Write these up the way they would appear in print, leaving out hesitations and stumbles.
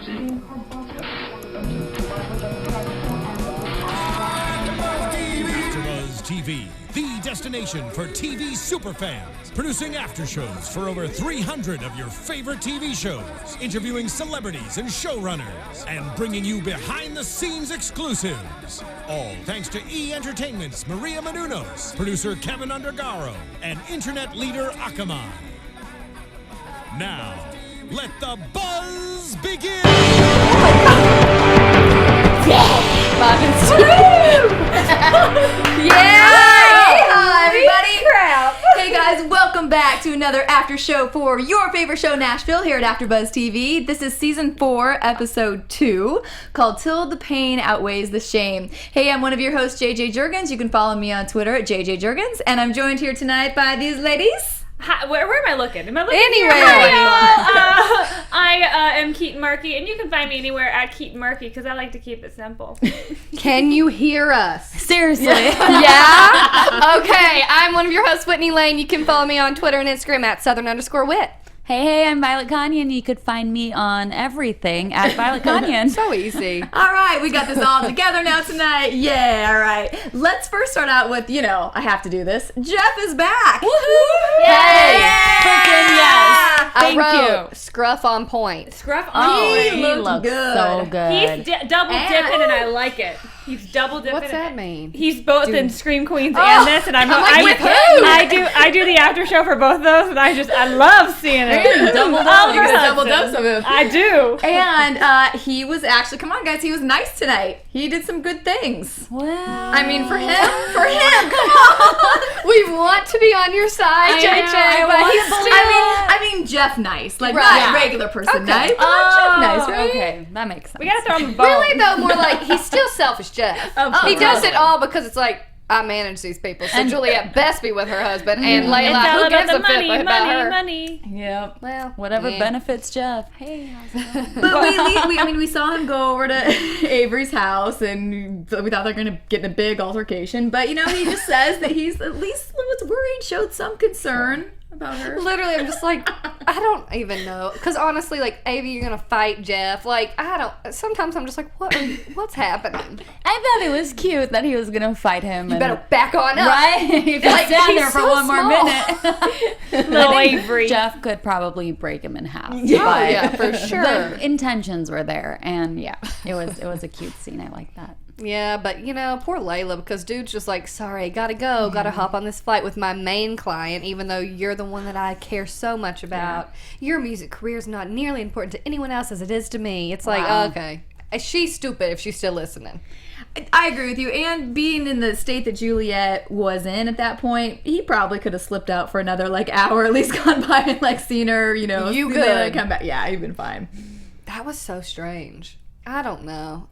AFTERBUZZ TV, the destination for TV superfans, producing after shows for over 300 of your favorite TV shows, interviewing celebrities and showrunners, and bringing you behind-the-scenes exclusives. All thanks to E! Entertainment's Maria Menounos, producer Kevin Undergaro, and internet leader Akamai. Now, let the buzz begin! Yeah! Everybody! Crap. Hey guys, welcome back to another after show for your favorite show, Nashville, here at AFTERBUZZ TV. This is season 4, episode 2, called Till the Pain Outweighs the Shame. Hey, I'm one of your hosts, JJ Jurgens. You can follow me on Twitter at JJ Jurgens, and I'm joined here tonight by these ladies. Hi, where am I looking? Am I looking Anywhere. I am Keetin Marchi, and you can find me anywhere at Keetin Marchi because I like to keep it simple. Can you hear us? Seriously. Yeah? Okay, I'm one of your hosts, Whitney Lane. You can follow me on Twitter and Instagram at Southern_Wit. Hey, I'm Violet Kanian. You could find me on everything at Violet Kanian. So easy. All right, we got this all together now tonight. Yeah, all right. Let's first start out with, I have to do this. Jeff is back. Woohoo! Hey! Freaking yes! I Thank wrote, you. Scruff on point. Scruff on. Oh, He he looked looks good. so good. He's double dipping, and I like it. He's double dipping. What's that mean? He's both in Scream Queens and this, and with who? I do the after show for both of those, and I love seeing it. Double All you of get a us. double dose of him. I do. And he was actually, come on guys, he was nice tonight. He did some good things. Well, I mean, for him, come on. We want to be on your side, JJ, but he's still... I mean, Jeff nice. Like, Right. not regular person Okay. nice, but like Jeff nice, right? Okay, that makes sense. We gotta throw him a bone. Really, though, more like, he's still selfish, Jeff. He does it all because it's like, I manage these people, so Juliette best be with her husband, and It's Layla, all who about gives the a flip about her? money. Yep. Well, Whatever yeah. benefits Jeff. Hey, But we saw him go over to Avery's house, and we thought they were going to get in a big altercation. But, he just says that he's at least was worried, showed some concern about her. Literally, I'm just like, I don't even know. Because honestly, like, Avy, you're going to fight Jeff. Like, sometimes I'm just like, what's happening? I thought it was cute that he was gonna fight him. You better back on up. Right? You can Like, stand he's there for so one more small. minute. Little I think Avery. Jeff could probably break him in half. Oh, yeah, for sure. The intentions were there, and yeah, it was a cute scene. I like that. Yeah, but poor Layla, because dude's just like, sorry, gotta go, gotta hop on this flight with my main client, even though you're the one that I care so much about. Your music career is not nearly important to anyone else as it is to me. It's like, okay. She's stupid if she's still listening. I agree with you. And being in the state that Juliette was in at that point, he probably could have slipped out for another hour, at least gone by and seen her, You seen could. her come back. Yeah, he'd been fine. That was so strange. I don't know.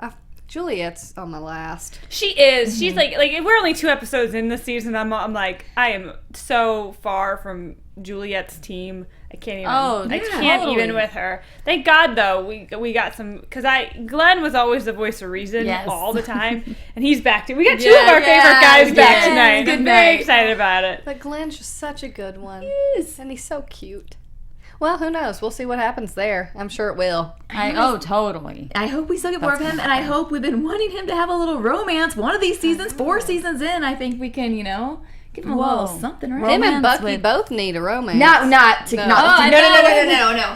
Juliette's on my last. She is. She's like we're only 2 episodes in this season. I'm like, I am so far from Juliette's team. I can't even. I can't totally. even with her. Thank God though we got some, because Glenn was always the voice of reason all the time, and he's back to. We got 2 of our favorite guys back tonight. Good I'm night. very excited about it. But Glenn's just such a good one. Yes. And he's so cute. Well, who knows? We'll see what happens there. I'm sure it will. Totally. I hope we still get more of him, and I hope we've been wanting him to have a little romance one of these seasons. 4 seasons in, I think we can, give him a little something, right? Him and Romance Bucky with- both need a romance. No,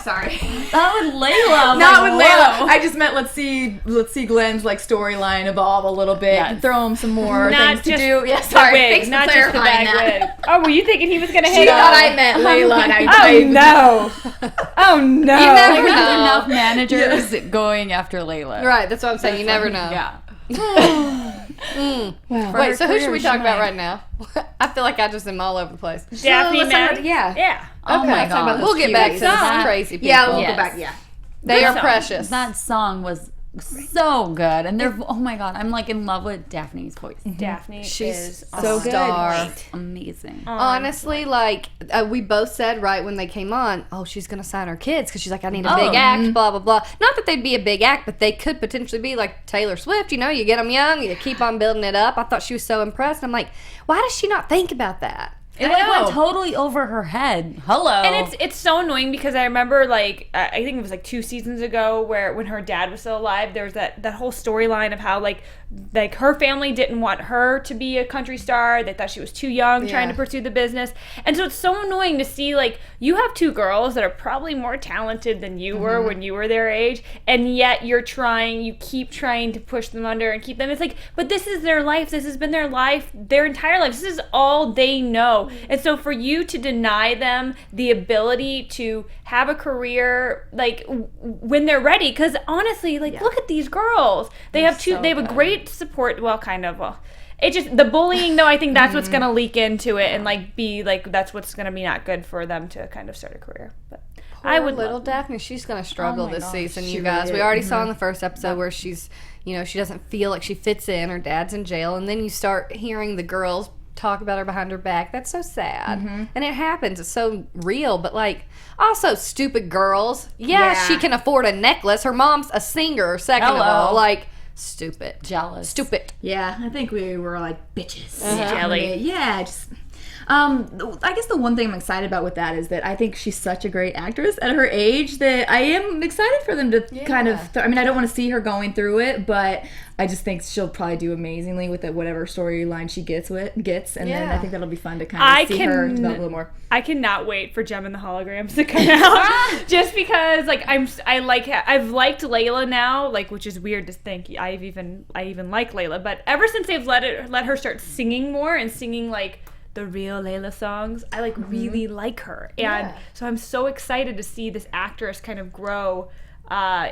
sorry. Not with Layla. Not with Layla. I just meant let's see Glenn's storyline evolve a little bit. Yes. Throw him some more Not things to just do. Yeah, the sorry. wig, Thanks for not just the clarifying bag that. wig. Oh, were you thinking he was gonna She hit? thought I meant Layla, and Oh no! Oh no! You never There's know. enough managers going after Layla. Right, that's what I'm saying. You never know. Yeah. Wait, so who should we talk about right now? I feel like I just am all over the place. Daphne, let's talk Maddie? about- yeah. Yeah. Oh my let's talk about- God. We'll get back to That- those crazy people. Yeah, we'll Yes. go back. Yeah. They Good are song. precious. That song was so good, and they're oh my God, I'm in love with Daphne's voice. Daphne She's is a so good. star. Amazing. Honestly, we both said right when they came on, oh, she's going to sign her kids because she's like, I need a big act, blah, blah, blah. Not that they'd be a big act, but they could potentially be like Taylor Swift. You get them young, you keep on building it up. I thought she was so impressed. I'm like, why does she not think about that? It went totally over her head. Hello. And it's so annoying because I remember I think it was 2 seasons ago where when her dad was still alive, there was that whole storyline of how like her family didn't want her to be a country star. They thought she was too young trying to pursue the business. And so it's so annoying to see you have 2 girls that are probably more talented than you were when you were their age, and yet you keep trying to push them under and keep them. It's but this is their life. This has been their life, their entire life. This is all they know. And so for you to deny them the ability to have a career when they're ready, because honestly, look at these girls. They have a great support. It just, the bullying though, I think that's what's gonna leak into it and that's what's gonna be not good for them to kind of start a career. But I would little Daphne, she's gonna struggle this season, you guys. We already saw in the first episode where she's, she doesn't feel like she fits in. Her dad's in jail, and then you start hearing the girls talk about her behind her back. That's so sad. And it happens. It's so real. But also stupid girls. She can afford a necklace. Her mom's a singer, second of all. Stupid. Jealous. Stupid. Yeah, I think we were bitches. Jelly. Yeah, just... I guess the one thing I'm excited about with that is that I think she's such a great actress at her age that I am excited for them to kind of... I don't want to see her going through it, but I just think she'll probably do amazingly with whatever storyline she gets, and then I think that'll be fun to kind of see her develop a little more. I cannot wait for Gem and the Holograms to come out, just because I've liked Layla now, which is weird to think I even like Layla, but ever since they've let her start singing more and singing the real Layla songs, I really like her, and so I'm so excited to see this actress kind of grow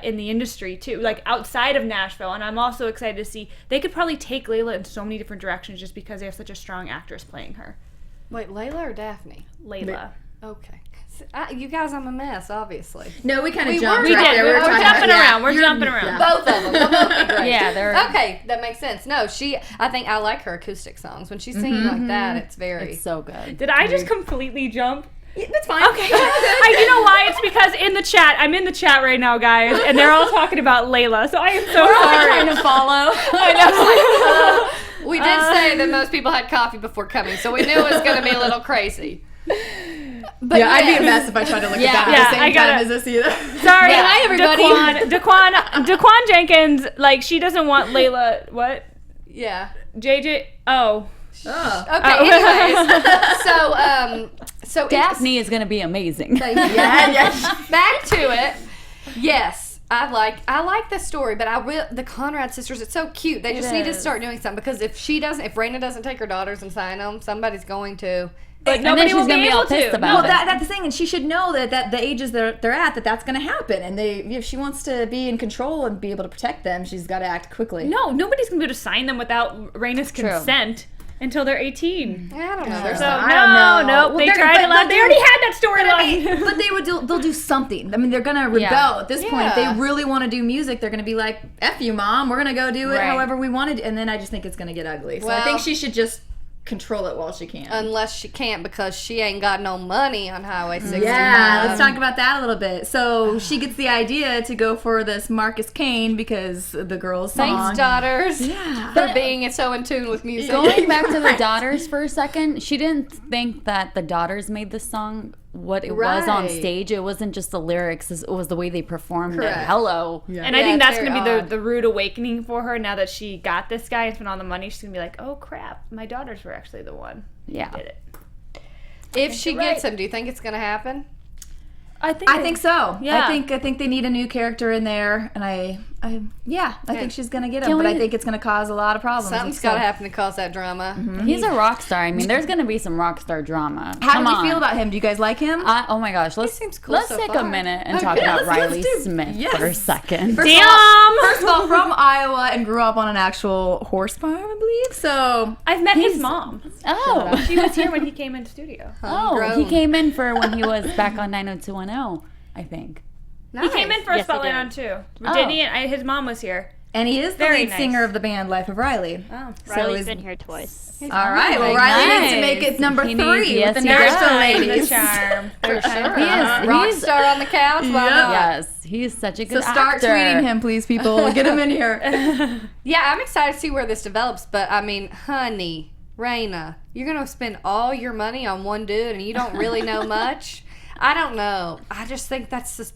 in the industry too, outside of Nashville. And I'm also excited to see they could probably take Layla in so many different directions just because they have such a strong actress playing her. Wait, Layla or Daphne? Layla. Okay. You guys, I'm a mess, obviously. No, we kind of jumped. We did. We're jumping around. We're jumping Yeah. around. Both of them. They'll both be great. Yeah, they're... Okay, that makes sense. No, I think I like her acoustic songs. When she's singing like that, it's so good. Did I just completely jump? Yeah, that's fine. Okay. You know why? It's because I'm in the chat right now, guys, and they're all talking about Layla, so I am so sorry. Trying to follow. I know. We did say that most people had coffee before coming, so we knew it was going to be a little crazy. But I'd be a mess if I tried to look at that at the same time as this either. Sorry, hi everybody. Daquan Jenkins, she doesn't want Layla. What? Yeah. JJ. Oh. Okay. Anyways, so Daphne is going to be amazing. Back to it. Yes, I like the story, but the Conrad sisters, it's so cute. They just need to start doing something, because if Rayna doesn't take her daughters and sign them, somebody's going to. But nobody will be able to. Well, that's the thing, and she should know that the ages they're at, that's going to happen, and if she wants to be in control and be able to protect them, she's got to act quickly. No, nobody's going to be able to sign them without Rayna's consent until they're 18. I don't know. I don't know. They tried to let. They already had that storyline. But they'll do something. I mean, they're gonna rebel at this point. If they really want to do music, they're gonna be like, "F you, mom. We're gonna go do it however we wanted." And then I just think it's gonna get ugly. So I think she should just control it while she can. Unless she can't, because she ain't got no money on Highway 65. Yeah, let's talk about that a little bit. So she gets the idea to go for this Marcus Kane because the girl's song. Thanks, daughters. Yeah. For being so in tune with music. Going back to the daughters for a second, she didn't think that the daughters made this song what it was on stage. It wasn't just the lyrics, it was the way they performed it. Hello. Yeah. And I think that's going to be the rude awakening for her now that she got this guy and spent all the money. She's going to be like, oh crap, my daughters were actually the one who did it. If she gets him, do you think it's going to happen? I think so. Yeah. I think they need a new character in there, and I think she's gonna get him, but I think it's gonna cause a lot of problems. Something's gotta happen to cause that drama. Mm-hmm. He's a rock star. I mean, there's gonna be some rock star drama. How do you feel about him? Do you guys like him? Oh my gosh, let's take a minute and talk about Riley Smith for a second. First of all, from Iowa and grew up on an actual horse farm, I believe. So I've met his mom. Oh, she was here when he came into studio. He came in for when he was back on 90210, I think. Nice. He came in for a spotlight on too. Did he? His mom was here. And he is the lead singer of the band Life of Riley. Oh, Riley's been here twice. All right, well, Riley needs to make it number 3 with the Nashville ladies. Charm. For sure. Rock star on the couch. Why not? Yes, he's such a good actor. So start tweeting him, please, people. Get him in here. Yeah, I'm excited to see where this develops. But I mean, honey, Rayna, you're going to spend all your money on one dude and you don't really know much? I don't know. I just think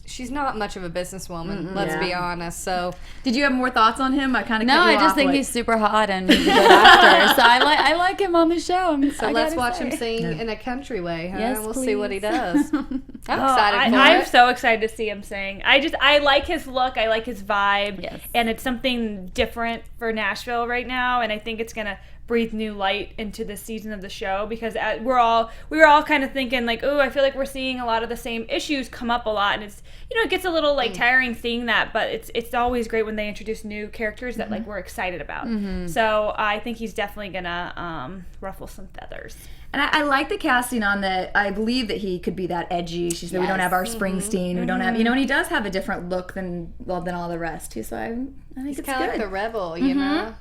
she's not much of a businesswoman, let's be honest. So, did you have more thoughts on him? I kind of I just think he's super hot and he's a good actor. So I like him on the show. So let's watch him sing in a country way, huh? Yes, we'll see what he does. I'm excited for I'm it. so excited to see him sing. I like his look. I like his vibe. Yes. And it's something different for Nashville right now. And I think it's going to breathe new light into this season of the show, because we were all kind of thinking like, oh, I feel like we're seeing a lot of the same issues come up a lot, and it's, it gets a little like tiring seeing that, but it's always great when they introduce new characters that like we're excited about. So I think he's definitely gonna ruffle some feathers. And I like the casting on that. I believe that he could be that edgy. She said we don't have our Springsteen. We don't have, and he does have a different look than all the rest too. So I think He's it's kind of good. like the rebel, you know.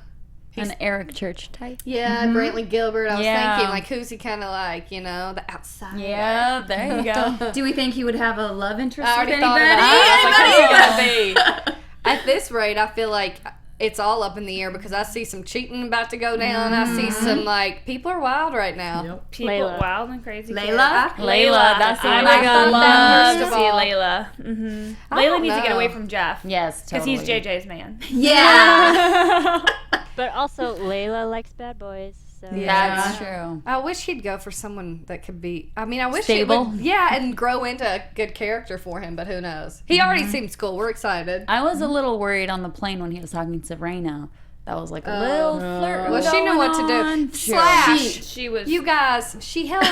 An Eric Church type. Yeah, Brantley Gilbert. I was Yeah. thinking, like, who's he kind of like, the outside? Yeah, there you go. Do we think he would have a love interest I with already thought anybody? about it. I was like, who's gonna be? At this rate, I feel like it's all up in the air because I see some cheating about to go down. I see some, like, people are wild right now. People Layla. wild and crazy. Layla? Layla, that's the I one would I love love. to First see of all. Layla. I Layla don't needs to get know. away from Jeff. Yes, Because totally. he's JJ's man. Yeah. But also, Layla likes bad boys. So. That's true. I wish he'd go for someone that could be. I mean, I wish Stable? it would, and grow into a good character for him. But who knows? He already seems cool. We're excited. I was a little worried on the plane when he was talking to Rayna. That was like a little flirt. Well, she knew what to do. going on. Slash, She was. you guys, she held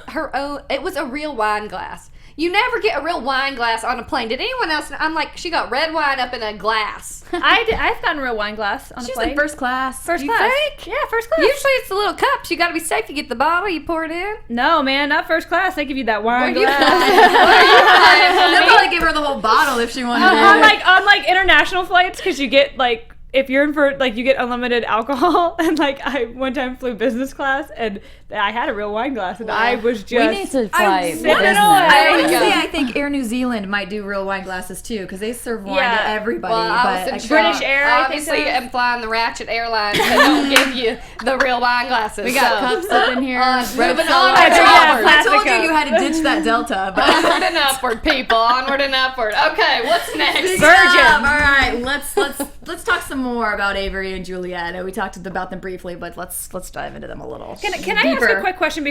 her own. It was a real wine glass. You never get a real wine glass on a plane. Did anyone else? I'm like, she got red wine up in a glass. I've gotten a real wine glass on a She's plane. in first class. First You class. think? Yeah, first class. Usually it's the little cups. You got to be safe. You get the bottle, you pour it in. No, man, not first class. They give you that wine What are you glass. They'll probably give her the whole bottle if she wanted on like international flights, because you get like, if you're in for like, you get unlimited alcohol, and like I one time flew business class and I had a real wine glass and I was just. We need to fly business. Honestly, I think Air New Zealand might do real wine glasses too, because they serve wine Yeah. to everybody. Well, I was but in British shock. Air, I think Obviously, so. I'm flying the Ratchet Airlines that don't give you the real wine glasses. We got cups up in here. Moving So on. I Yeah, told plastic you had to ditch that Delta. But Onward and upward, people. Onward and upward. Okay, what's next? All right, let's talk some more about Avery and Juliette. I know we talked about them briefly, but let's dive into them a little. Can I ask a quick question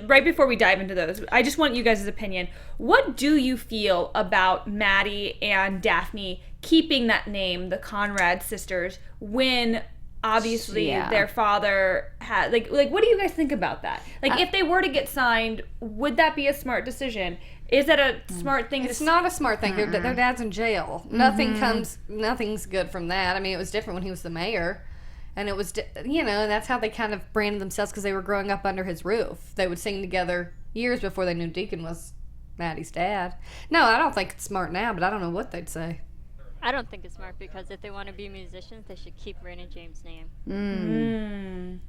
right before we dive into those? I just want you guys' opinion. What do you feel about Maddie and Daphne keeping that name, the Conrad sisters, when obviously their father had like what do you guys think about that? Like if they were to get signed, would that be a smart decision? Is that a smart thing? It's not a smart thing. Their dad's in jail. Nothing's good from that. I mean, it was different when he was the mayor. And it was, and that's how they kind of branded themselves because they were growing up under his roof. They would sing together years before they knew Deacon was Maddie's dad. No, I don't think it's smart now, but I don't know what they'd say. I don't think it's smart because if they want to be musicians, they should keep Rayna James' name.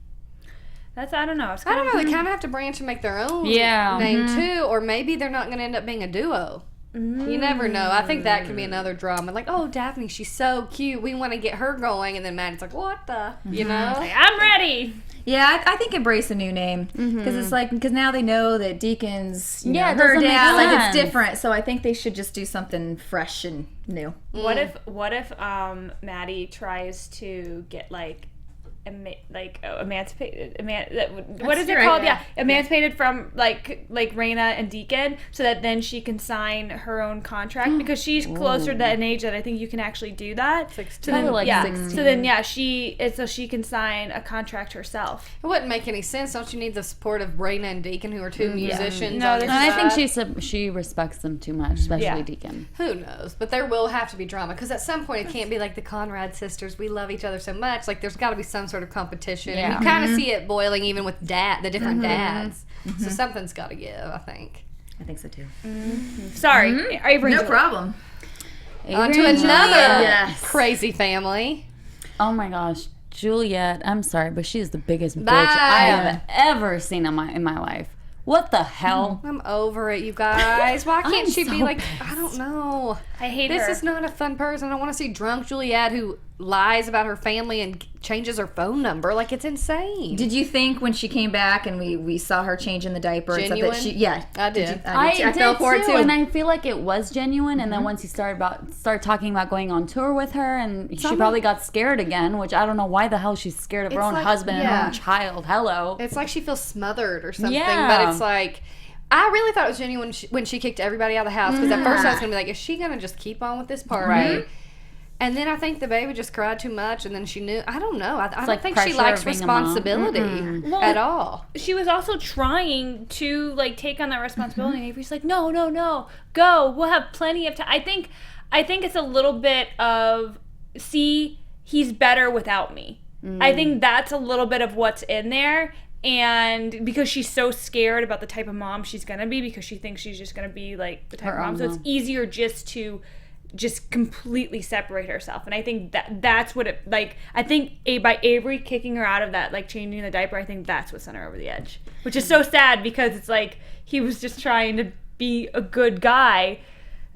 That's, I don't know. It's I kind don't of, know. They kind of have to branch and make their own Yeah. name, too. Or maybe they're not going to end up being a duo. You never know. I think that can be another drama. Like, oh, Daphne, she's so cute. We want to get her going. And then Maddie's like, what the? You know? I'm ready. Yeah, I think embrace a new name because it's like because now they know that Deacon's Yeah, it her doesn't make dad, like it's sense. different. So I think they should just do something fresh and new. What if Maddie tries to get emancipated? What is it right, called? yeah. Emancipated from like Rayna and Deacon, so that then she can sign her own contract because she's closer to an age that I think you can actually do that. 16. So then, Probably like yeah. 16. So then, so she can sign a contract herself. It wouldn't make any sense. Don't you need the support of Rayna and Deacon, who are two musicians? No, on they're their And I side? think she respects them too much, especially Yeah. Deacon. Who knows? But there will have to be drama because at some point it can't be like the Conrad sisters. We love each other so much. Like there's got to be some sort of competition. Yeah. And you kind of see it boiling even with the different dads. So something's got to give, I think. I think so too. Sorry, Avery. No problem. On to Avery and another Juliette. Yes. crazy family. Oh my gosh, Juliette. I'm sorry, but she is the biggest bitch Bye. I have ever seen in my life. What the hell? I'm over it, you guys. Why can't I'm she be so like, I don't know. I hate This her. is not a fun person. I don't want to see drunk Juliette who lies about her family and changes her phone number. Like, it's insane. Did you think when she came back and we saw her changing the diaper and Genuine? stuff that she? Yeah, I did. I fell for it too. and I feel like it was genuine. And then once he started talking about going on tour with her, and she probably got scared again, which I don't know why the hell she's scared of her It's own like- husband and yeah. her own child. Hello. It's like she feels smothered or something. Yeah. But it's like, I really thought it was genuine when she kicked everybody out of the house. Because at first I was going to be like, is she going to just keep on with this party? Right. And then I think the baby just cried too much, and then she knew. I don't know. I don't like think she pressure likes of being a mom. responsibility at all. She was also trying to like take on that responsibility. And Avery's like, no, go. We'll have plenty of time. I think it's a little bit of, see, he's better without me. I think that's a little bit of what's in there. And because she's so scared about the type of mom she's gonna be, because she thinks she's just gonna be like the type Her of mom. own So it's mom. easier just to completely separate herself. And I think that's what it, like, I think by Avery kicking her out of that, like changing the diaper, I think that's what sent her over the edge, which is so sad because it's like he was just trying to be a good guy.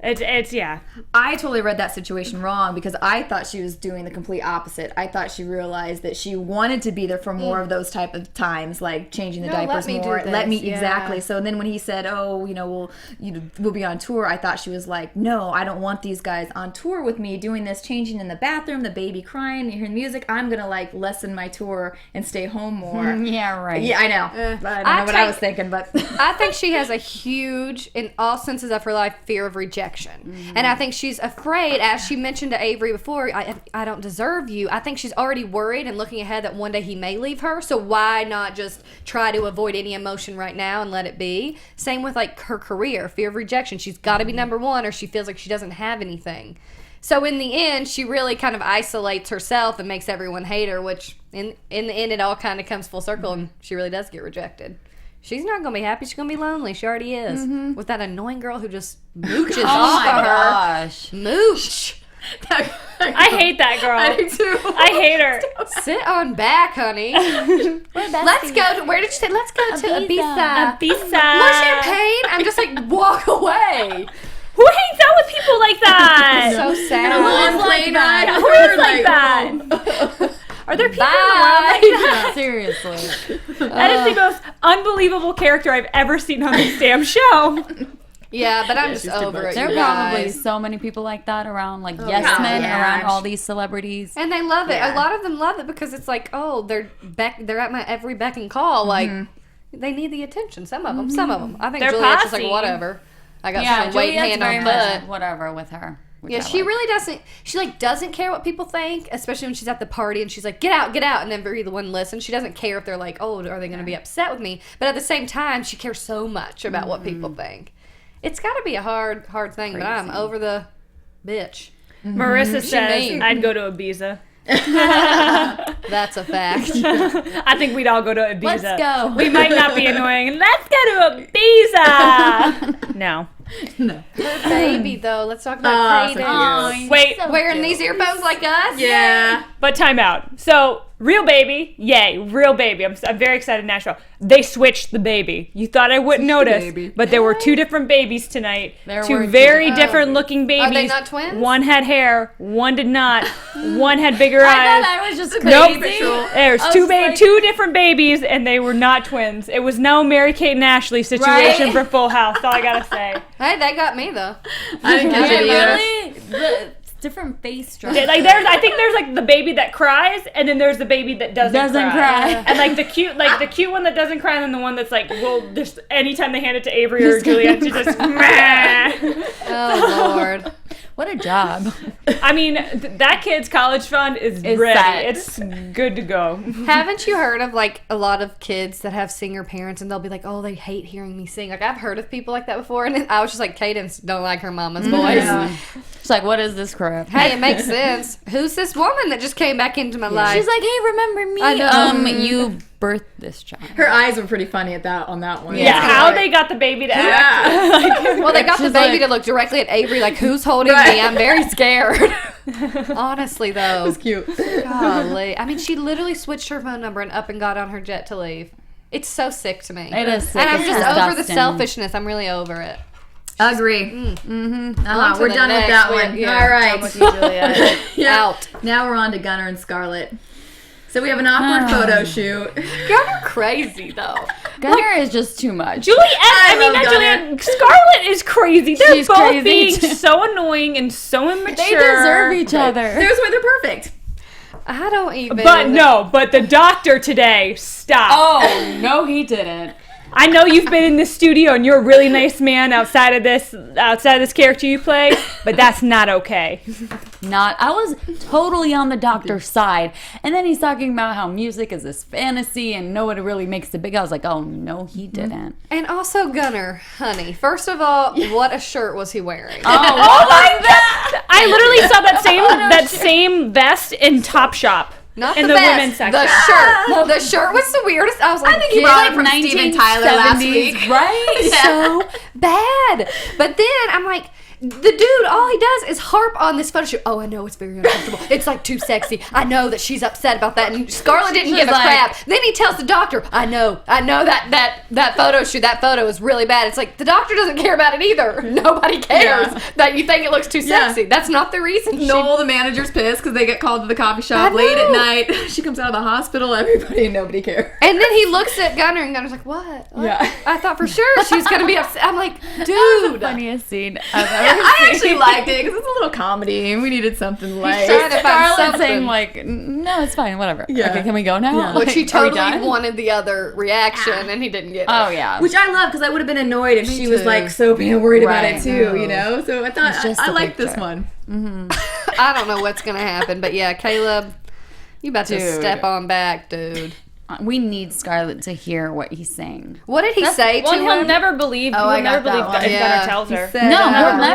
It's yeah. I totally read that situation wrong because I thought she was doing the complete opposite. I thought she realized that she wanted to be there for more of those type of times, like changing the No, let diapers me do more. this, Let me yeah. exactly. So then when he said, "Oh, we'll be on tour," I thought she was like, "No, I don't want these guys on tour with me doing this, changing in the bathroom, the baby crying, you hearing music. I'm gonna like lessen my tour and stay home more." Yeah, right. Yeah, I know. I don't know what I was thinking, but I think she has a huge, in all senses of her life, fear of rejection. And I think she's afraid, as she mentioned to Avery before, I don't deserve you. I think she's already worried and looking ahead that one day he may leave her. So why not just try to avoid any emotion right now and let it be? Same with like her career, fear of rejection. She's got to be number one or she feels like she doesn't have anything. So in the end, she really kind of isolates herself and makes everyone hate her, which in the end, it all kind of comes full circle and she really does get rejected. She's not going to be happy. She's going to be lonely. She already is. With that annoying girl who just mooches off of her. Gosh. Mooch. I hate that girl. I do too. I hate her. Sit on back, honey. Let's go to, where did you say? Let's go to Ibiza. Ibiza. More champagne? I'm just like, walk away. Who hangs out with people like that? So sad. Long plane ride. Who is like that? Are there people in the world like that? Seriously. That is the most unbelievable character I've ever seen on this damn show. Yeah, but I'm just she's too over much. it, There are you probably guys. so many people like that around, like yeah. yes men, Yeah. around all these celebrities. And they love it. Yeah. A lot of them love it because it's like, oh, they're at my every beck and call. Like, they need the attention. Some of them. I think They're Juliette's just posse. like, whatever. I got Yeah, some weight Juliette's hand very on much foot. whatever with her. which Yeah, I she like. really doesn't. She like doesn't care what people think, especially when she's at the party and she's like, "Get out, and never either one listens. She doesn't care if they're like, "Oh, are they going to be upset with me?" But at the same time, she cares so much about what people think. It's got to be a hard thing. But I'm over the bitch. Marissa says mean. I'd go to Ibiza. That's a fact. I think we'd all go to Ibiza. Let's go. We might not be annoying. Let's go to Ibiza. No. Baby, though, let's talk about Hayden. Oh, Wait, Wearing these earphones like us? Yeah. but time out. So, real baby, yay, real baby. I'm very excited in Nashville. They switched the baby. You thought I wouldn't notice, baby. but there were two different babies tonight. There Two were very different looking babies. Are they not twins? One had hair, one did not. One had bigger I eyes. thought I was just Nope. crazy. There's I two was like- two different babies, and they were not twins. It was no Mary-Kate and Ashley situation Right? for Full House. That's all I gotta say. Hey, they got me, though. I didn't catch it either. Really? The different face structure. Like I think there's like the baby that cries, and then there's the baby that doesn't cry. And like the cute one that doesn't cry, and then the one that's like, well, just anytime they hand it to Avery or Juliette, she just meh. Oh, Lord. What a job. I mean, that kid's college fund is ready. set. It's good to go. Haven't you heard of like a lot of kids that have singer parents and they'll be like, oh, they hate hearing me sing? Like I've heard of people like that before, and I was just like, Cadence don't like her mama's voice. She's like, what is this crap? Hey, it makes sense. Who's this woman that just came back into my life? She's like, hey, remember me? I know. You birthed this child. Her eyes were pretty funny on that one. Yeah, how they got the baby to act. well, they got the She's baby like- to look directly at Avery, like, who's holding me? I'm very scared. Honestly, though. It was cute. Golly. I mean, she literally switched her phone number and up and got on her jet to leave. It's so sick to me. It is sick. And I'm It's just over the disgusting. selfishness. I'm really over it. Agree. On to We're the done with next. that one. Yeah, All done right. with you, Juliette. Yeah. Out. Now we're on to Gunnar and Scarlett. So we have an awkward photo shoot. Gunnar crazy though. Gunnar is just too much. Juliette, Scarlett is crazy. They're She's both crazy being too. so annoying and so immature. They deserve each other. There's why they're perfect. I don't even. But the doctor today, stop. Oh, no, he didn't. I know you've been in this studio and you're a really nice man outside of this character you play, but that's not okay. I was totally on the doctor's side. And then he's talking about how music is this fantasy and nobody really makes it big. I was like, oh, no, he didn't. And also Gunnar, honey. First of all, what a shirt was he wearing? Oh my God! I literally saw that same vest in Topshop. Not in the the best. women's section. The shirt. The shirt was the weirdest. I was like, I think you brought it from Steven Tyler last week. Right? So bad. But then I'm like, the dude, all he does is harp on this photo shoot. Oh, I know it's very uncomfortable. It's like too sexy. I know that she's upset about that. And Scarlett didn't give a crap. Then he tells the doctor, I know that photo shoot, that photo is really bad. It's like, the doctor doesn't care about it either. Nobody cares that you think it looks too sexy. That's not the reason. Noel, the manager's pissed because they get called to the coffee shop late at night. She comes out of the hospital, nobody cares. And then he looks at Gunnar and Gunnar's like, what? Yeah. I thought for sure she was going to be upset. I'm like, dude. Funniest scene I actually liked it because it's a little comedy and we needed something light. trying to find Scarlett something. saying like, no, it's fine, whatever. Yeah. Okay, can we go now? Yeah. Which he Are we totally done? wanted the other reaction and he didn't get it. Oh, yeah. Which I love because I would have been annoyed if she was too. like so worried about it Right. too, you know? So I thought It's just I a liked this picture. one. I don't know what's going to happen, but yeah, Caleb, you about to Dude. step on back, dude. We need Scarlett to hear what he's saying. What did he say to Well, he'll him? never believe. Oh, I He'll never got that believe one. if Yeah. Gunnar tells her. said,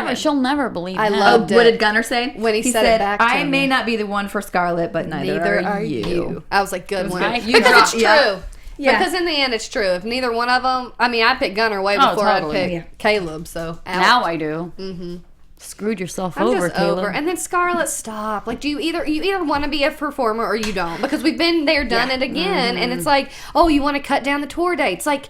No, she'll never believe I him. loved what it. did Gunnar say? When he He said it back to I me. may not be the one for Scarlett, but neither are you. I was like, good one. good. You Because got- it's true. yeah. Yeah. Because in the end, it's true. If neither one of them, I mean, I picked Gunnar way Oh, before totally. I picked Caleb, so out. Now I do. Mm-hmm. Screwed yourself I'm over, just Caleb. over. And then Scarlett, stop. Like, do you either want to be a performer or you don't? Because we've been there, done it again, and it's like, oh, you want to cut down the tour dates? Like,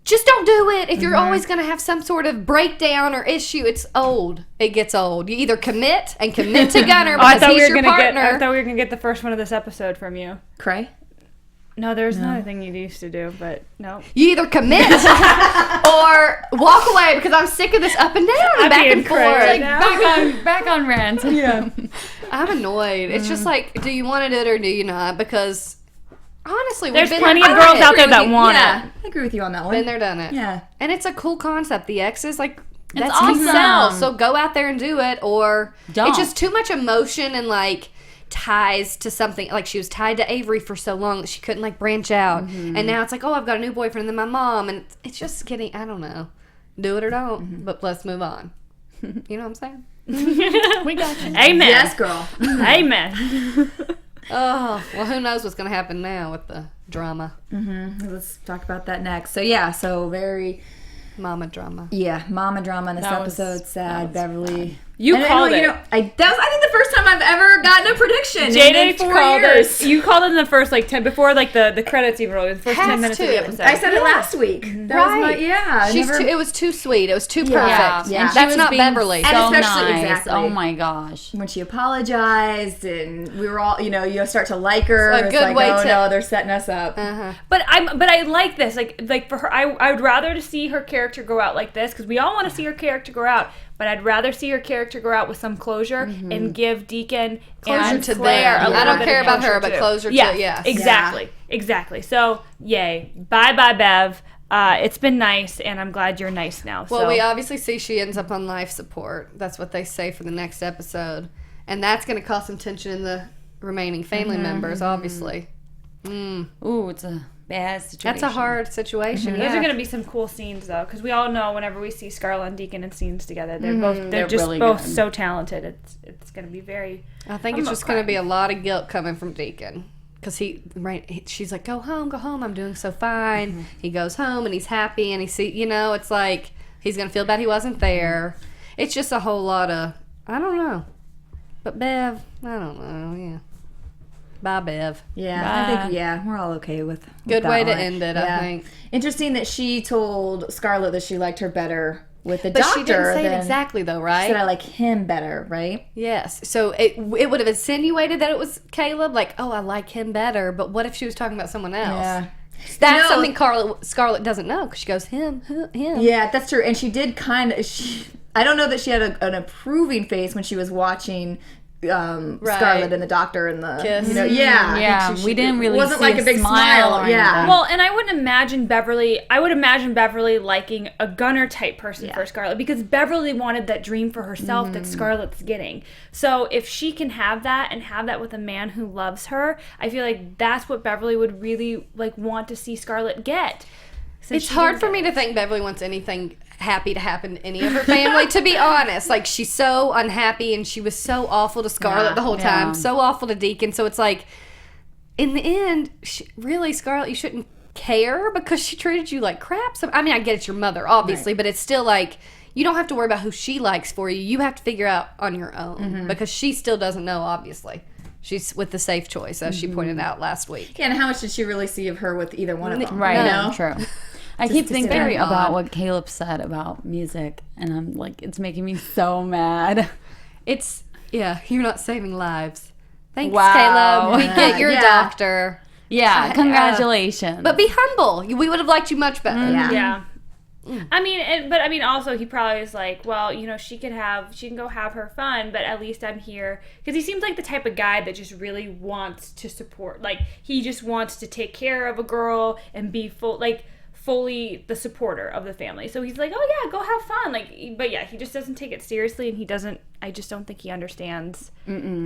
just don't do it. If you're always going to have some sort of breakdown or issue, it's old. It gets old. You either commit to Gunnar because he's your partner. I thought we were gonna get the first one of this episode from you. Cray? No, there's another thing you used to do, but no. You either commit or walk away because I'm sick of this up and down and I'm back being and forth. crazy. Like, Back on rant. Yeah. I'm annoyed. It's just like, do you want to do it or do you not? Because honestly, There's we've been plenty there, of done girls it. out there that want Yeah, it. I agree with you on that one. Been there, done it. Yeah. And it's a cool concept. The exes, like, that's awesome. can sell. So go out there and do it, or Don't. it's just too much emotion and like ties to something. Like she was tied to Avery for so long that she couldn't like branch out, and now it's like, oh, I've got a new boyfriend and then my mom, and it's just getting. I don't know. Do it or don't, but let's move on. You know what I'm saying? We got you. Amen. Yes, girl. Amen. Oh, well, who knows what's going to happen now with the drama. Let's talk about that next. So yeah, very Mama drama. mama drama in this That was- episode. Sad Beverly. You And called you it. know, I think the first time I've ever gotten a prediction. in JJ 4 called years. it. You called it in the first like 10 before like the credits even rolled. The first 10 Has minutes of to. the episode. I said it last week. That was my Right. She's never- too, it was too sweet. It was too perfect. Yeah. Yeah. And she That's was not being Beverly. So And especially- nice. exactly. Oh my gosh. when she apologized and we were all, you start to like her. It's a It's good like, way oh to- no, they're setting us up. But I like this. Like for her, I would rather to see her character go out like this because we all want to see her character go out. But I'd rather see her character go out with some closure and give Deacon Closure and to Claire them. a I little don't bit care of about her, closure, but too. closure to- yeah, yes. exactly. So yay, bye Bev. It's been nice, and I'm glad you're nice now. Well, so. we obviously see she ends up on life support. That's what they say for the next episode. And that's going to cause some tension in the remaining family members, obviously. Ooh, it's a bad situation. That's a hard situation. Those Yeah. are going to be some cool scenes, though, because we all know whenever we see Scarlett and Deacon in scenes together, they're They're just really both good. so talented. It's going to be very. I think I'm it's not just going to crying. be a lot of guilt coming from Deacon. Because she's like, go home, I'm doing so fine. He goes home and he's happy and it's like he's going to feel bad he wasn't there. It's just a whole lot of, I don't know. But Bev, I don't know, yeah. Bye, Bev. Yeah, I think we're all okay with Good that way to one. end it, I think. Interesting that she told Scarlett that she liked her better with the But doctor. she didn't say it then exactly, though, she right? said, I like him better, right? Yes. So it would have insinuated that it was Caleb, like, oh, I like him better. But what if she was talking about someone else? Yeah. That's something Scarlett doesn't know, because she goes, him. Yeah, that's true. And she did kind of... I don't know that she had an approving face when she was watching Scarlett and the doctor and the... Kiss. You know, yeah. we didn't really wasn't see like a big smile. or Yeah. anything. Well, and I wouldn't imagine Beverly. I would imagine Beverly liking a Gunnar type person for Scarlett, because Beverly wanted that dream for herself that Scarlett's getting. So if she can have that and have that with a man who loves her, I feel like that's what Beverly would really like want to see Scarlett get. It's hard for me to think Beverly wants anything happy to happen to any of her family, to be honest. Like, she's so unhappy, and she was so awful to Scarlett the whole time, so awful to Deacon. So it's like, in the end, really, Scarlett, you shouldn't care because she treated you like crap. So, I mean, I get it's your mother, obviously, but it's still like, you don't have to worry about who she likes for you. You have to figure out on your own, because she still doesn't know, obviously. She's with the safe choice, as she pointed out last week. Yeah, and how much did she really see of her with either one of them? Right, You know? true. I keep thinking very about what Caleb said about music, and I'm like, it's making me so mad. It's, you're not saving lives. Thanks, Wow. Caleb. We get you're a doctor. Yeah, congratulations. But be humble. We would have liked you much better. Yeah. I mean, also he probably is like, well, you know, she can go have her fun, but at least I'm here, because he seems like the type of guy that just really wants to support. Like, he just wants to take care of a girl and be fully the supporter of the family. So he's like, oh yeah, go have fun. Like, but yeah, he just doesn't take it seriously, and I just don't think he understands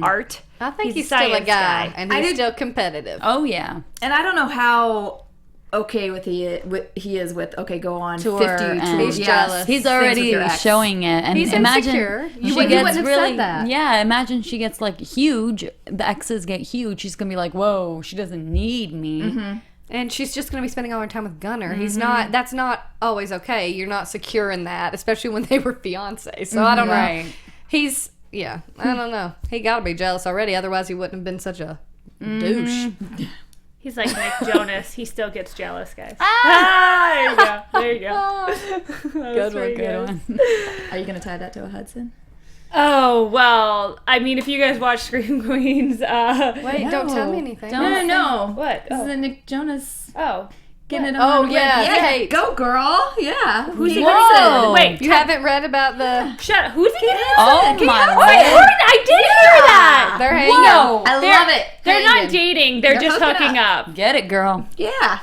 art. I think he's a still a science guy, and he's still competitive. Oh yeah. And I don't know how okay he is with go on Tour 50 and- tours. He's jealous. He's Things with already your ex. showing it, and He's imagine insecure. she You gets wouldn't have really, said that. yeah. Imagine she gets like huge. The exes get huge. She's gonna be like, whoa, she doesn't need me. And she's just going to be spending all her time with Gunnar. He's not, that's not always okay. You're not secure in that, especially when they were fiancés. So I don't know. Right. I don't know. He got to be jealous already. Otherwise, he wouldn't have been such a douche. He's like Nick Jonas. He still gets jealous, guys. There you go. Good one. Are you going to tie that to a Hudson? Oh, well, I mean, if you guys watch Scream Queens, Wait, don't tell me anything. No. What? This is a Nick Jonas Oh. getting it Oh, on. yeah. Yeah, Kate. go girl. Yeah. Who's he Whoa. Wait, You haven't read about the... shut up. Who's he getting? Oh my I did hear that. They're hanging Whoa. out. I love it. They're not dating. They're just hooking hooking up. Get it, girl. Yeah.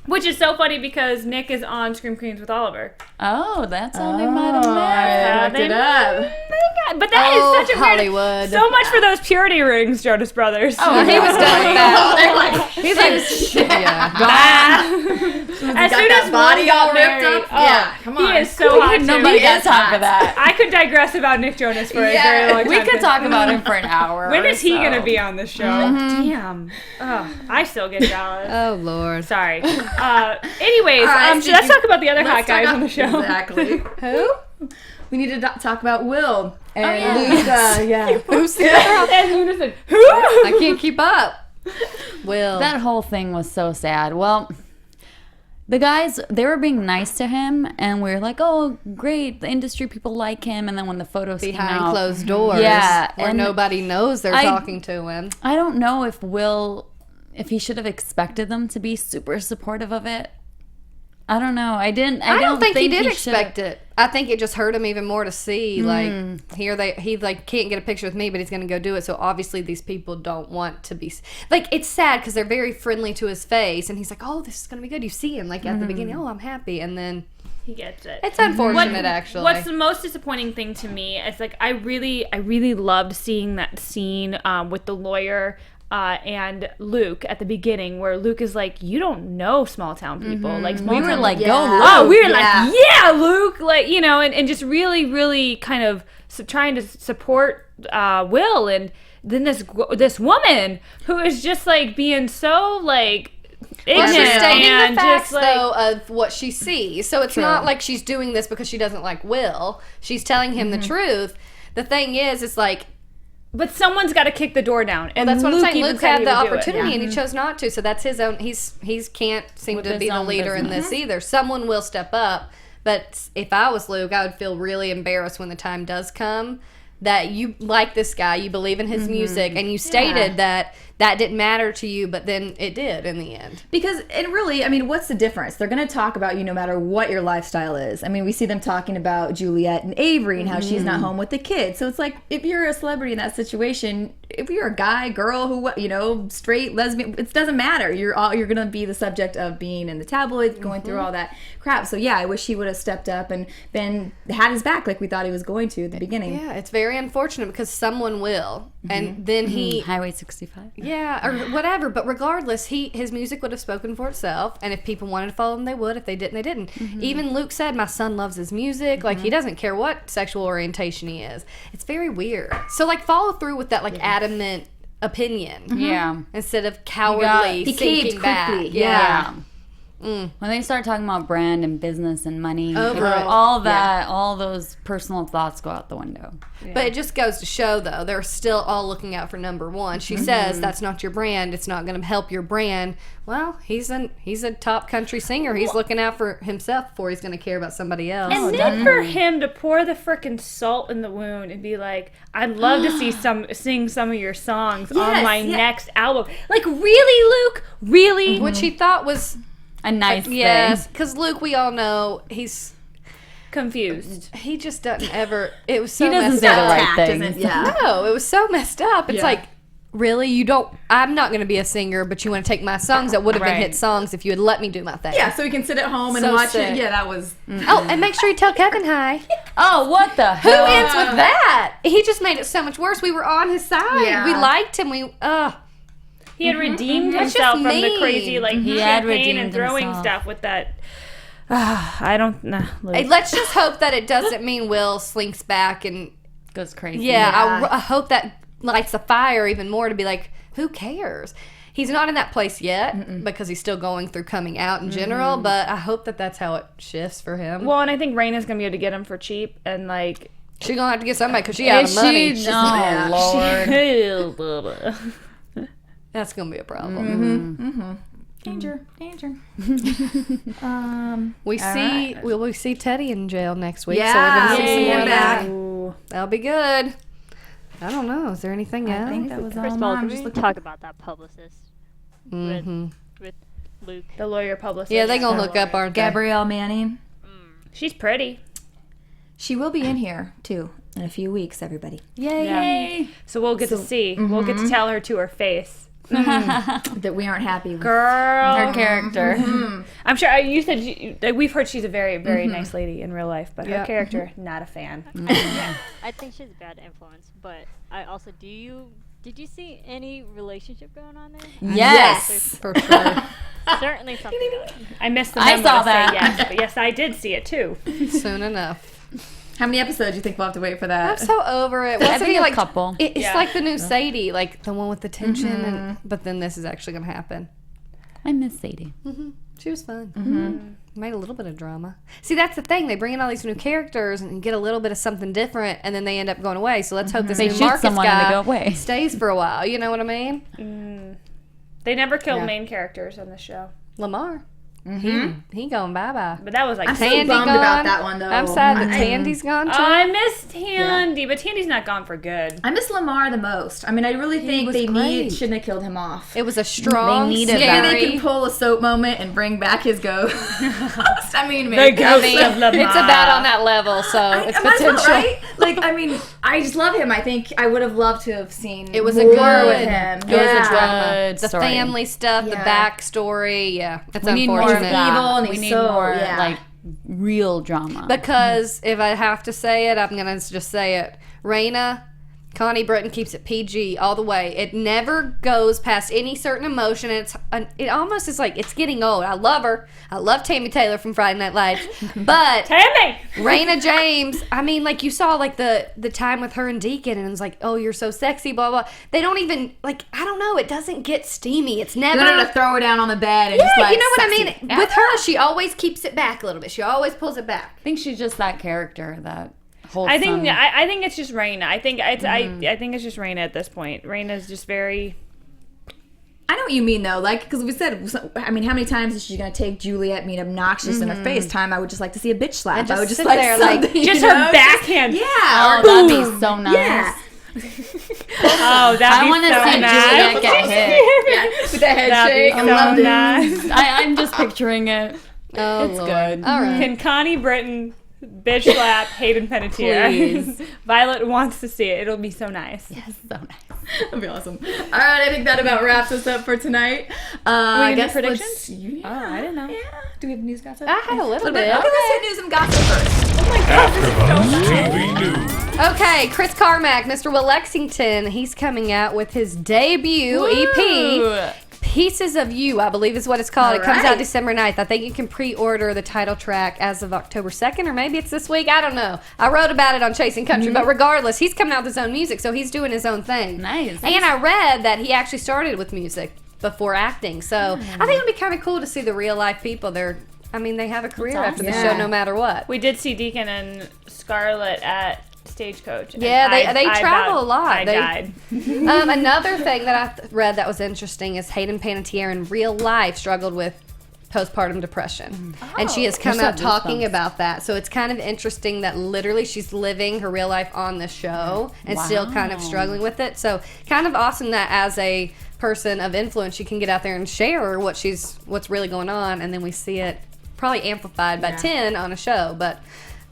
Which is so funny because Nick is on Scream Queens with Oliver. Oh, that's how they might have met. I looked it up. But that is such a Hollywood. weird... So much for those purity rings, Jonas Brothers. Oh, he was done with that. They're like, He's like, yeah. As soon as body one got all ripped married, up. Yeah, come on. He is so hot, too. Nobody got time for that. I could digress about Nick Jonas for a very long time. We could talk about him for an hour. When or is he so. going to be on this show? Damn. Ugh, I still get jealous. Oh, Lord. Sorry. Anyways, right, so let's talk about the other hot Let's talk guys about- on the show. Exactly. Who? We need to talk about Will and Lisa. Yeah. Who's the other? And Luna said, who? I can't keep up. Will. That whole thing was so sad. Well, the guys, they were being nice to him, and we were like, oh, great, the industry people like him. And then when the photos came behind out, closed doors. Yeah, Where and nobody knows they're talking to him. I don't know if he should have expected them to be super supportive of it. I don't know. I don't think he did should've- expect it. I think it just hurt him even more to see like he like can't get a picture with me, but he's gonna go do it. So obviously these people don't want to be like, it's sad because they're very friendly to his face, and he's like, oh, this is gonna be good. You see him like at the beginning, oh, I'm happy, and then He gets it. it's unfortunate actually. What's the most disappointing thing to me is like I really loved seeing that scene with the lawyer and Luke at the beginning, where Luke is like, you don't know small town people. Like small We were town like, people. go, Luke. Oh, we were like, yeah, Luke, like, you know, and just really kind of trying to support Will, and then this woman who is just like being so like ignorant, she's stating and the facts just like, though of what she sees. So it's not like she's doing this because she doesn't like Will. She's telling him the truth. The thing is, it's like, but someone's got to kick the door down, and that's what Luke I'm saying. even Luke said had he the would do it. opportunity and he chose not to. So that's his own. He's can't seem With to his be the own leader in business. this either. Someone will step up, But if I was Luke, I would feel really embarrassed when the time does come that you like this guy, you believe in his music, and you stated that didn't matter to you, but then it did in the end. Because, and really, I mean, what's the difference? They're going to talk about you no matter what your lifestyle is. I mean, we see them talking about Juliette and Avery and how she's not home with the kids. So it's like, if you're a celebrity in that situation, if you're a guy, girl, who, straight, lesbian, it doesn't matter. You're going to be the subject of being in the tabloids, going through all that crap. So yeah, I wish he would have stepped up and then had his back like we thought he was going to at the beginning. Yeah, it's very unfortunate because someone will. And then Highway 65. Yeah, or whatever. But regardless, his music would have spoken for itself. And if people wanted to follow him, they would. If they didn't, they didn't. Even Luke said, my son loves his music. Like, he doesn't care what sexual orientation he is. It's very weird. So, like, follow through with that, like, adamant opinion. Yeah. Instead of cowardly sinking back. Yeah. When they start talking about brand and business and money, all that, all those personal thoughts go out the window. Yeah. But it just goes to show, though, they're still all looking out for number one. She says that's not your brand. It's not going to help your brand. Well, he's a top country singer. He's looking out for himself before he's going to care about somebody else. And then for him to pour the frickin' salt in the wound and be like, I'd love to sing some of your songs on my next album. Like, really, Luke? Really? Which he thought was a nice thing. Yes, because Luke, we all know, he's confused. He just doesn't ever. It was so he doesn't messed say up. the right thing. No, it was so messed up. It's like, really, you don't. I'm not going to be a singer, but you want to take my songs that would have been hit songs if you had let me do my thing. Yeah, so we can sit at home and watch it. Yeah, that was. Oh, and make sure you tell Kevin hi. Oh, what the Who hell? ends with that? He just made it so much worse. We were on his side. Yeah. We liked him. He had redeemed That's himself just from the mean. crazy He had champagne redeemed and throwing himself. stuff with that. I don't know. Hey, let's just hope that it doesn't mean Will slinks back and goes crazy. Yeah, I hope that lights the fire even more to be like, who cares? He's not in that place yet because he's still going through coming out in general, but I hope that that's how it shifts for him. Well, and I think Rayna's going to be able to get him for cheap and like. She's going to have to get somebody because she out of money. Oh, Lord. That's going to be a problem. Danger. Will we see Teddy in jail next week? Yeah, so we're gonna see some more of back. that. That'll be good. I don't know. Is there anything else? I think that was First of all, can we talk about that publicist with Luke? The lawyer publicist. Yeah, they going to hook up, aren't they? Gabrielle Manning. She's pretty. She will be in here, too, in a few weeks, everybody. Yay. Yeah. So we'll get to see. We'll get to tell her to her face. That we aren't happy with. Girl. Her character. I'm sure you said we've heard she's a very, very nice lady in real life, but her character, not a fan. I think she's a bad influence, but I also did you see any relationship going on there? Yes. For sure. Certainly something going on. I missed the I memo saw to say that. yes, but yes, I did see it too. Soon enough. How many episodes do you think we'll have to wait for that? I'm so over it. I Wasn't think he a couple. It's like the new Sadie, like the one with the tension, but then this is actually going to happen. I miss Sadie. She was fun. Made a little bit of drama. See, that's the thing. They bring in all these new characters and get a little bit of something different, and then they end up going away. So let's hope this They new shoot Marcus someone and guy they go away. stays for a while. You know what I mean? They never killed main characters on the show. Lamar. He going bye-bye. But that was like I'm so Tandy bummed gone. about that one, though. I'm sad that Tandy's gone, too. I miss Tandy, but Tandy's not gone for good. I miss Lamar the most. I mean, I really think was they great. shouldn't have killed him off. It was a strong, needed Maybe that. they can pull a soap moment and bring back his ghost. I mean, The maybe. ghost of Lamar. It's about on that level, so it's Am I not potential. right? Like, I mean, I just love him. I think I would have loved to have seen It was more a good with him. It was a drama. Good The story. family stuff, the Yeah. backstory. Yeah, it's We need more unfortunate. of that. Evil and we he's need so- more yeah. like real drama. Because if I have to say it, I'm gonna just say it. Rayna, Connie Britton keeps it PG all the way. It never goes past any certain emotion. It almost is like it's getting old. I love her. I love Tammy Taylor from Friday Night Lights, but Tammy! Rayna James. I mean, like you saw like the time with her and Deacon, and it was like, oh, you're so sexy, blah blah. They don't even like. I don't know. It doesn't get steamy. It's never. You want her to throw her down on the bed and Yeah, just like, you know what I sexy. mean. With her, she always keeps it back a little bit. She always pulls it back. I think she's just that character that holds I think some- I think it's just Rayna. I think it's I think it's just Rayna at this point. Rayna's just very. I know what you mean, though. Like, because we said, I mean, how many times is she going to take Juliette being obnoxious in her FaceTime? I would just like to see a bitch slap. And just I would just sit like there, something, like, just her backhand. Yeah. Oh, that'd be so nice. Yeah. Oh, that'd I be want to so see nice. Juliette get hit. Yeah, with the head That'd shake. be I so loved it. nice. I'm just picturing it. Oh, It's Lord. good. All right. Can Connie Britton bitch slap Hayden Panettiere? Please. Violet wants to see it. It'll be so nice. Yes, so nice. That'd be awesome. All right, I think that about wraps us up for tonight. I guess predictions? let's- Oh, I didn't know. Yeah. Do we have news gossip? I had a little bit. Okay, let's hit news and gossip first. Oh my AfterBuzz TV News. Okay, Chris Carmack, Mr. Will Lexington, he's coming out with his debut EP, Pieces of You, I believe is what it's called. It comes out Alright. December 9th. I think you can pre-order the title track as of October 2nd, or maybe it's this week. I don't know. I wrote about it on Chasing Country, but regardless, he's coming out with his own music, so he's doing his own thing. Nice. And I read that he actually started with music before acting, so I think it would be kind of cool to see the real-life people. They have a career after the Yeah. show no matter what. We did see Deacon and Scarlett at Stagecoach. and Yeah, they I travel about- a lot. I They- died. Another thing that I read that was interesting is Hayden Panettiere in real life struggled with postpartum depression. And she has come There's out some talking goosebumps. about that. So it's kind of interesting that literally she's living her real life on the show and still kind of struggling with it. So kind of awesome that as a person of influence, she can get out there and share what's really going on, and then we see it probably amplified by 10 on a show. But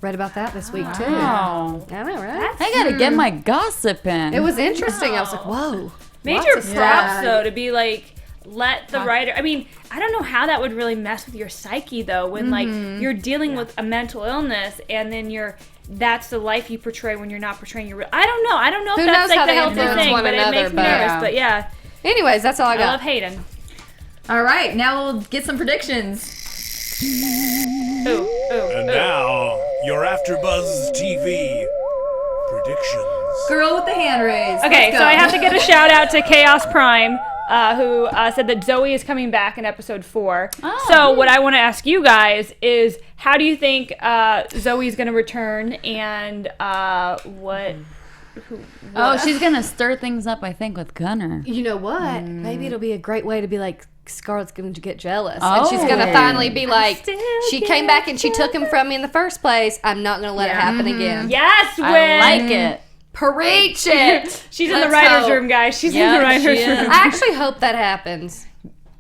read about that this week too. Wow. I know, right? I gotta get my gossip in. It was interesting. I was like, whoa. Major Lots of props stuff. though to be like, let the writer. I mean, I don't know how that would really mess with your psyche though, when like you're dealing with a mental illness and then that's the life you portray when you're not portraying your real. I don't know. I don't know Who if that's knows how like the they healthy influence thing, one but it another, makes me but- nervous. Yeah. But yeah, Anyways, that's all I I got. love Hayden. All right, now we'll get some predictions. Ooh, And now, your AfterBuzz TV predictions. Girl with the hand raised. Okay, Let's so go. I have to give a shout out to Chaos Prime, who said that Zoe is coming back in episode 4. So what I want to ask you guys is, how do you think Zoe's going to return, and what? Oh, she's gonna stir things up, I think, with Gunnar. You know what? Maybe it'll be a great way to be like, Scarlett's going to get jealous. Oh. And she's going to finally be like, still she came back and she took him from me in the first place. I'm not going to let it happen again. Yes, Win! I like it. Preach it. She's in the Let's writer's hope. room, guys. She's in Yeah, the writer's she room. is. I actually hope that happens.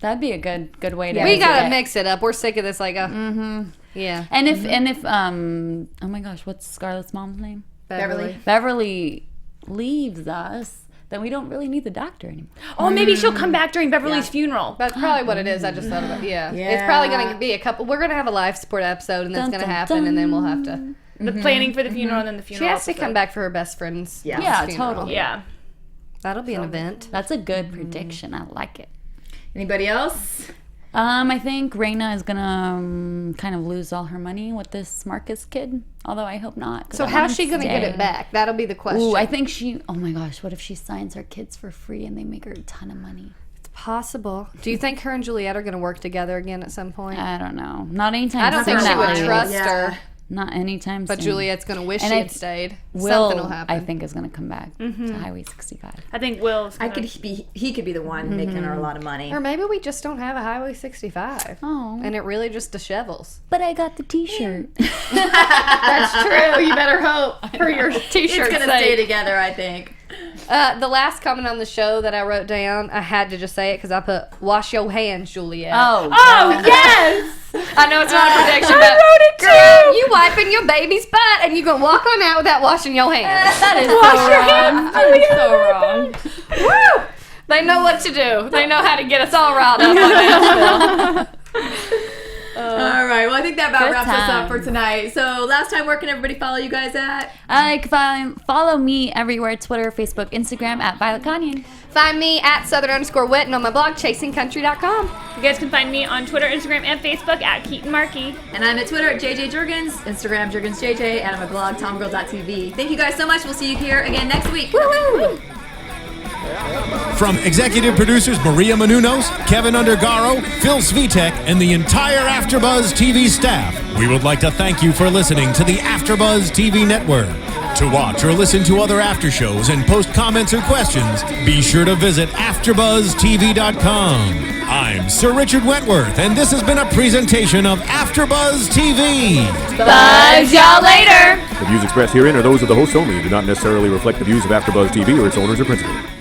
That'd be a good way to. We do got to it. mix it up. We're sick of this. Like, yeah. And if oh my gosh, what's Scarlett's mom's name? Beverly. Beverly leaves us, then we don't really need the doctor anymore. Oh, maybe she'll come back during Beverly's funeral. That's probably what it is. I just thought about it. Yeah. Yeah. It's probably going to be a couple. We're going to have a life support episode, and that's Dun, going to dun, happen, and then we'll have to. The planning for the funeral and then the She funeral. has to come back for her best friend's Yeah, funeral. totally. Yeah. That'll be an event. That's a good prediction. I like it. Anybody else? I think Rayna is gonna kind of lose all her money with this Marcus kid. Although I hope not. 'cause So I how's want she him going to get stay. it back? That'll be the question. Ooh, I think she. Oh my gosh, what if she signs her kids for free and they make her a ton of money? Possible. Do you think her and Juliette are going to work together again at some point? I don't know. Not anytime. I don't think soon, she would at least. trust Yeah. her, Not anytime but soon. Juliette's going to wish And she I- had stayed. Will, Something will happen. I think, is going to come back to Highway 65. I think Will's I gonna- could be. He could be the one making her a lot of money. Or maybe we just don't have a Highway 65. Oh, And it really just dishevels. but I got the T-shirt. That's true. You better hope for your T-shirt It's gonna sake. stay together, I think. The last comment on the show that I wrote down, I had to just say it because I put, wash your hands, Juliette. Oh, Oh, yes! I know it's not a prediction, I but wrote it girl, too! you wiping your baby's butt and you going to walk on out without washing your hands. that is Wash so your wrong. hands. That is so wrong. Woo! They know what to do. They know how to get us all riled up on Nashville. All right. Well, I think that about Good wraps us up time. for tonight. So, last time, where can everybody follow you guys at? Follow me everywhere: Twitter, Facebook, Instagram at Violet Kanian. Find me at Southern_Wit and on my blog, chasingcountry.com. You guys can find me on Twitter, Instagram, and Facebook at Keetin Marchi. And I'm at Twitter at JJ Jurgens, Instagram JurgensJJ, and I'm at blog tomgirl.tv. Thank you guys so much. We'll see you here again next week. Woo-hoo! From executive producers Maria Menounos, Kevin Undergaro, Phil Svitek, and the entire AfterBuzz TV staff, we would like to thank you for listening to the AfterBuzz TV network. To watch or listen to other after shows and post comments or questions, be sure to visit AfterBuzzTV.com. I'm Sir Richard Wentworth, and this has been a presentation of AfterBuzz TV. Buzz y'all later. The views expressed herein are those of the hosts only and do not necessarily reflect the views of AfterBuzz TV or its owners or principals.